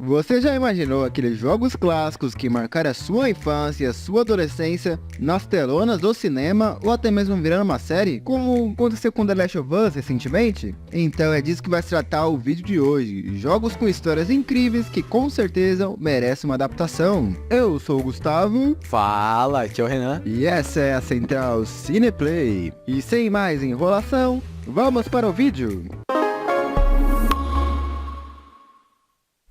Você já imaginou aqueles jogos clássicos que marcaram a sua infância e a sua adolescência nas telonas do cinema ou até mesmo virando uma série, como aconteceu com The Last of Us recentemente? Então é disso que vai se tratar o vídeo de hoje, jogos com histórias incríveis que com certeza merecem uma adaptação. Eu sou o Gustavo. Fala, aqui é o Renan. E essa é a Central Cineplay. E sem mais enrolação, vamos para o vídeo.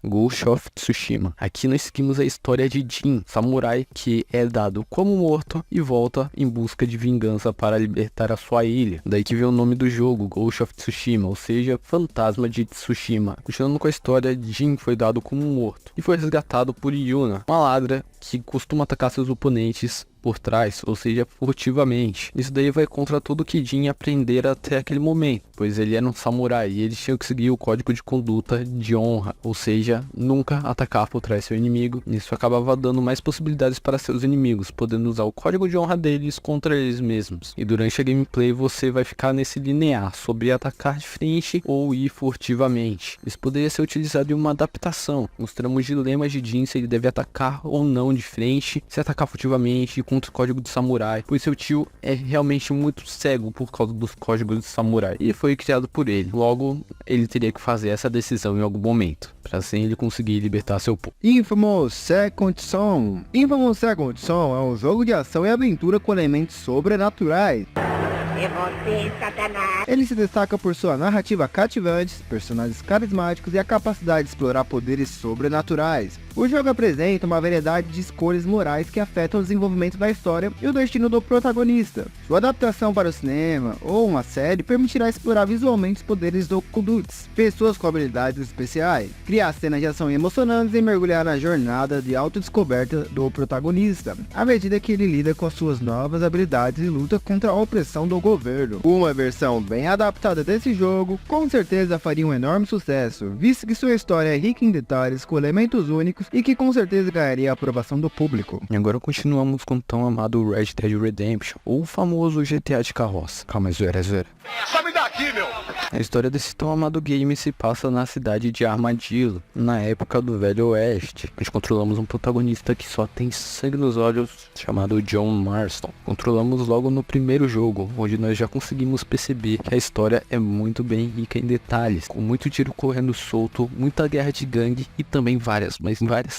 Ghost of Tsushima. Aqui nós seguimos a história de Jin, samurai que é dado como morto e volta em busca de vingança para libertar a sua ilha. Daí que vem o nome do jogo, Ghost of Tsushima, ou seja, Fantasma de Tsushima. Continuando com a história, Jin foi dado como morto e foi resgatado por Yuna, uma ladra que costuma atacar seus oponentes por trás, ou seja, furtivamente. Isso daí vai contra tudo que Jin aprendera até aquele momento, pois ele era um samurai e ele tinha que seguir o código de conduta de honra, ou seja, nunca atacar por trás seu inimigo. Isso acabava dando mais possibilidades para seus inimigos, podendo usar o código de honra deles contra eles mesmos. E durante a gameplay você vai ficar nesse linear sobre atacar de frente ou ir furtivamente. Isso poderia ser utilizado em uma adaptação. Mostramos dilemas de Jin se ele deve atacar ou não de frente, se atacar furtivamente contra o código de samurai, pois seu tio é realmente muito cego por causa dos códigos de samurai e foi criado por ele. Logo, ele teria que fazer essa decisão em algum momento, para assim ele conseguir libertar seu povo. Infamous Second Son. Infamous Second Son é um jogo de ação e aventura com elementos sobrenaturais. É você, Satanás! Ele se destaca por sua narrativa cativante, personagens carismáticos e a capacidade de explorar poderes sobrenaturais. O jogo apresenta uma variedade de escolhas morais que afetam o desenvolvimento da história e o destino do protagonista. Sua adaptação para o cinema ou uma série permitirá explorar visualmente os poderes do ocultos, pessoas com habilidades especiais, criar cenas de ação emocionantes e mergulhar na jornada de autodescoberta do protagonista, à medida que ele lida com as suas novas habilidades e luta contra a opressão do governo. Uma versão bem adaptada desse jogo com certeza faria um enorme sucesso, visto que sua história é rica em detalhes com elementos únicos e que com certeza ganharia a aprovação do público. E agora continuamos com o tão amado Red Dead Redemption, ou o famoso GTA de carroça. Calma, é zoeira. Sabe daqui, meu! A história desse tão amado game se passa na cidade de Armadillo, na época do Velho Oeste. Nós controlamos um protagonista que só tem sangue nos olhos, chamado John Marston. Controlamos logo no primeiro jogo, onde nós já conseguimos perceber que a história é muito bem rica em detalhes, com muito tiro correndo solto, muita guerra de gangue e também várias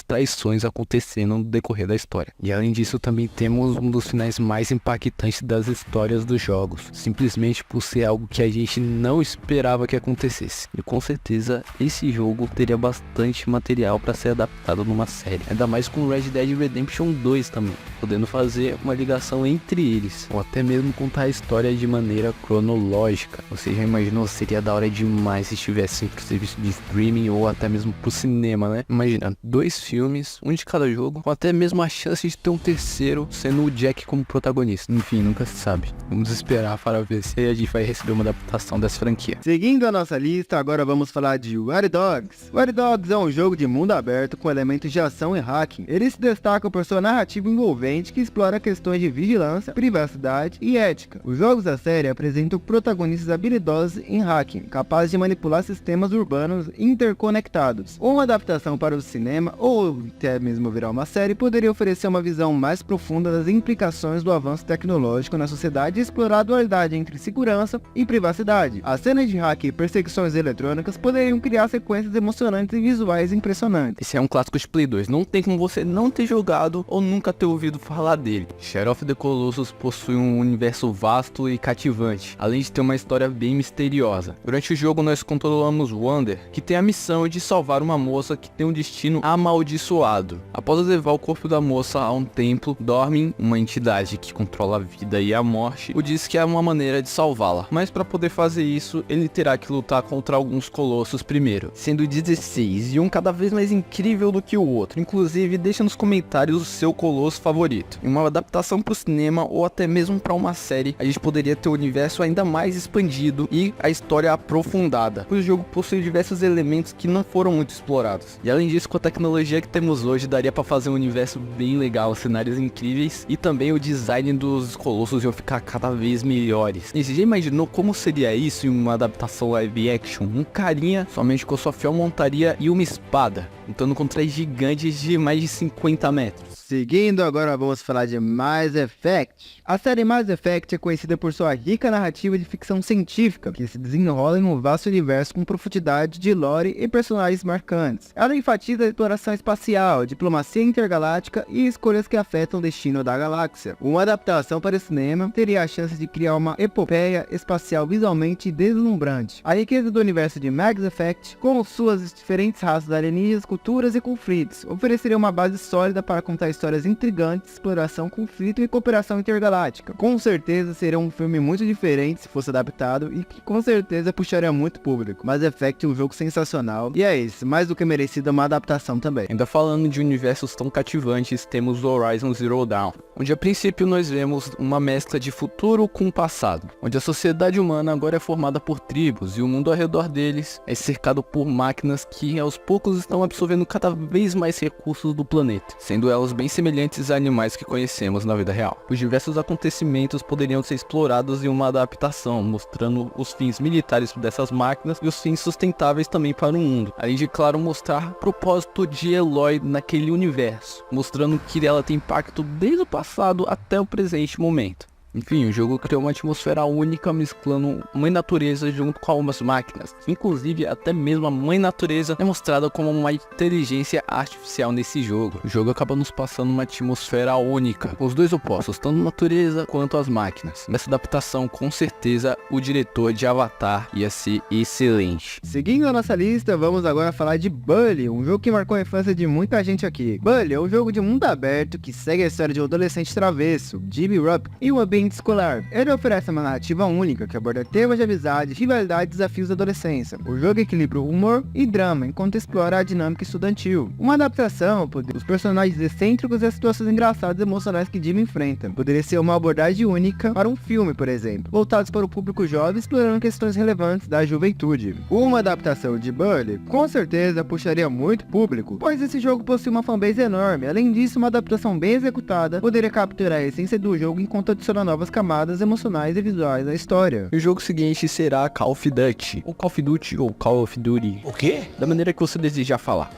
traições acontecendo no decorrer da história. E além disso também temos um dos finais mais impactantes das histórias dos jogos, simplesmente por ser algo que a gente não esperava que acontecesse. E com certeza esse jogo teria bastante material para ser adaptado numa série, ainda mais com Red Dead Redemption 2 também, podendo fazer uma ligação entre eles, ou até mesmo contar a história de maneira cronológica. Você já imaginou? Seria da hora demais se estivesse pro serviço de streaming ou até mesmo pro cinema, né? Imagina, 2 filmes, um de cada jogo, com até mesmo a chance de ter um terceiro sendo o Jack como protagonista. Enfim, nunca se sabe. Vamos esperar para ver se a gente vai receber uma adaptação dessa franquia. Seguindo a nossa lista, agora vamos falar de Watch Dogs. Watch Dogs é um jogo de mundo aberto com elementos de ação e hacking. Ele se destaca por sua narrativa envolvente que explora questões de vigilância, privacidade e ética. Os jogos da série apresentam protagonistas habilidosos em hacking, capazes de manipular sistemas urbanos interconectados. Uma adaptação para o cinema ou até mesmo virar uma série poderia oferecer uma visão mais profunda das implicações do avanço tecnológico na sociedade e explorar a dualidade entre segurança e privacidade. As cenas de hack e perseguições eletrônicas poderiam criar sequências emocionantes e visuais impressionantes. Esse é um clássico de Play 2, não tem como você não ter jogado ou nunca ter ouvido falar dele. Shadow of the Colossus possui um universo vasto e cativante, além de ter uma história bem misteriosa. Durante o jogo nós controlamos Wander, que tem a missão de salvar uma moça que tem um destino amaldiçoado. Após levar o corpo da moça a um templo, Dormin, uma entidade que controla a vida e a morte, o diz que é uma maneira de salvá-la. Mas para poder fazer isso, ele terá que lutar contra alguns colossos primeiro, sendo 16 e um cada vez mais incrível do que o outro. Inclusive, deixa nos comentários o seu colosso favorito. Em uma adaptação para o cinema ou até mesmo para uma série, a gente poderia ter o universo ainda mais expandido e a história aprofundada, pois o jogo possui diversos elementos que não foram muito explorados. E além disso, com a tecnologia tecnologia que temos hoje daria pra fazer um universo bem legal, cenários incríveis e também o design dos colossos iam ficar cada vez melhores. E você já imaginou como seria isso em uma adaptação live action? Um carinha somente com sua fiel montaria e uma espada, lutando contra gigantes de mais de 50 metros. Seguindo, agora vamos falar de Mass Effect. A série Mass Effect é conhecida por sua rica narrativa de ficção científica, que se desenrola em um vasto universo com profundidade de lore e personagens marcantes. Ela enfatiza a exploração espacial, diplomacia intergaláctica e escolhas que afetam o destino da galáxia. Uma adaptação para o cinema teria a chance de criar uma epopeia espacial visualmente deslumbrante. A riqueza do universo de Mass Effect, com suas diferentes raças alienígenas, culturas e conflitos, ofereceria uma base sólida para contar histórias intrigantes, exploração, conflito e cooperação intergaláctica. Com certeza seria um filme muito diferente se fosse adaptado e que com certeza puxaria muito público. Mass Effect é um jogo sensacional e é isso, mais do que merecido uma adaptação também. Ainda falando de universos tão cativantes, temos o Horizon Zero Dawn, onde a princípio nós vemos uma mescla de futuro com passado, onde a sociedade humana agora é formada por tribos e o mundo ao redor deles é cercado por máquinas que aos poucos estão absorvendo cada vez mais recursos do planeta, sendo elas bem semelhantes a animais que conhecemos na vida real. Os diversos acontecimentos poderiam ser explorados em uma adaptação, mostrando os fins militares dessas máquinas e os fins sustentáveis também para o mundo, além de, claro, mostrar o propósito de Aloy naquele universo, mostrando que ela tem impacto desde o passado até o presente momento. Enfim, o jogo criou uma atmosfera única, mesclando mãe natureza junto com algumas máquinas. Inclusive, até mesmo a mãe natureza é mostrada como uma inteligência artificial nesse jogo. O jogo acaba nos passando uma atmosfera única, com os dois opostos, tanto a natureza quanto as máquinas. Nessa adaptação, com certeza, o diretor de Avatar ia ser excelente. Seguindo a nossa lista, vamos agora falar de Bully, um jogo que marcou a infância de muita gente aqui. Bully é um jogo de mundo aberto que segue a história de um adolescente travesso, Jimmy Rupp, em um ambiente escolar. Ele oferece uma narrativa única que aborda temas de amizade, rivalidade e desafios da adolescência. O jogo equilibra o humor e drama enquanto explora a dinâmica estudantil. Uma adaptação os personagens excêntricos e as situações engraçadas e emocionais que Jimmy enfrenta. Poderia ser uma abordagem única para um filme, por exemplo, voltados para o público jovem explorando questões relevantes da juventude. Uma adaptação de Bully com certeza puxaria muito público, pois esse jogo possui uma fanbase enorme. Além disso, uma adaptação bem executada poderia capturar a essência do jogo enquanto adiciona novas camadas emocionais e visuais à história. O jogo seguinte será Call of Duty, ou Call of Duty, ou Call of Duty. O quê? Da maneira que você desejar falar.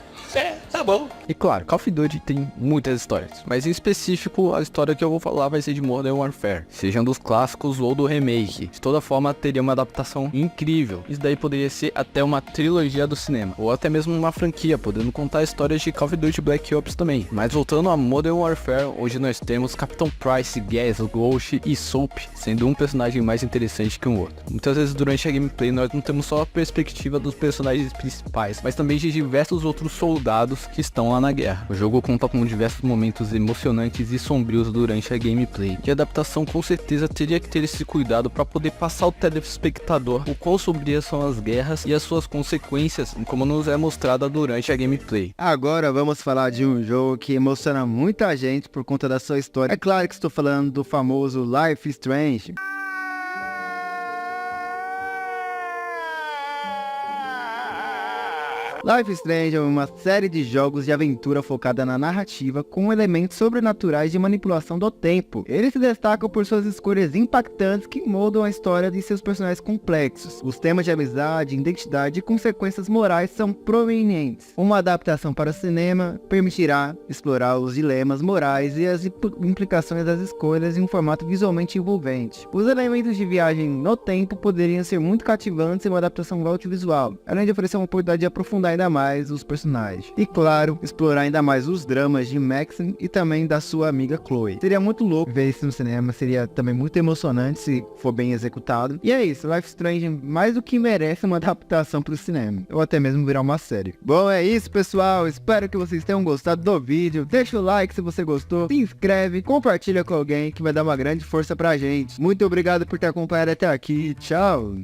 Tá bom. E claro, Call of Duty tem muitas histórias, mas em específico a história que eu vou falar vai ser de Modern Warfare, sejam dos clássicos ou do remake. De toda forma teria uma adaptação incrível, isso daí poderia ser até uma trilogia do cinema, ou até mesmo uma franquia, podendo contar histórias de Call of Duty Black Ops também. Mas voltando a Modern Warfare, hoje nós temos Capitão Price, Gas, Ghost e Soap, sendo um personagem mais interessante que o outro. Muitas vezes durante a gameplay nós não temos só a perspectiva dos personagens principais, mas também de diversos outros soldados que estão lá na guerra. O jogo conta com diversos momentos emocionantes e sombrios durante a gameplay, e a adaptação com certeza teria que ter esse cuidado para poder passar ao telespectador o quão sombrias são as guerras e as suas consequências, como nos é mostrada durante a gameplay. Agora vamos falar de um jogo que emociona muita gente por conta da sua história. É claro que estou falando do famoso Life is Strange. Life is Strange é uma série de jogos de aventura focada na narrativa com elementos sobrenaturais de manipulação do tempo. Ele se destaca por suas escolhas impactantes que moldam a história de seus personagens complexos. Os temas de amizade, identidade e consequências morais são proeminentes. Uma adaptação para o cinema permitirá explorar os dilemas morais e as implicações das escolhas em um formato visualmente envolvente. Os elementos de viagem no tempo poderiam ser muito cativantes em uma adaptação audiovisual, além de oferecer uma oportunidade de aprofundar ainda mais os personagens. E claro, explorar ainda mais os dramas de Maxine e também da sua amiga Chloe. Seria muito louco ver isso no cinema, seria também muito emocionante se for bem executado. E é isso, Life is Strange mais do que merece uma adaptação para o cinema, ou até mesmo virar uma série. Bom, é isso pessoal, espero que vocês tenham gostado do vídeo. Deixa o like se você gostou, se inscreve, compartilha com alguém que vai dar uma grande força pra gente. Muito obrigado por ter acompanhado até aqui, tchau!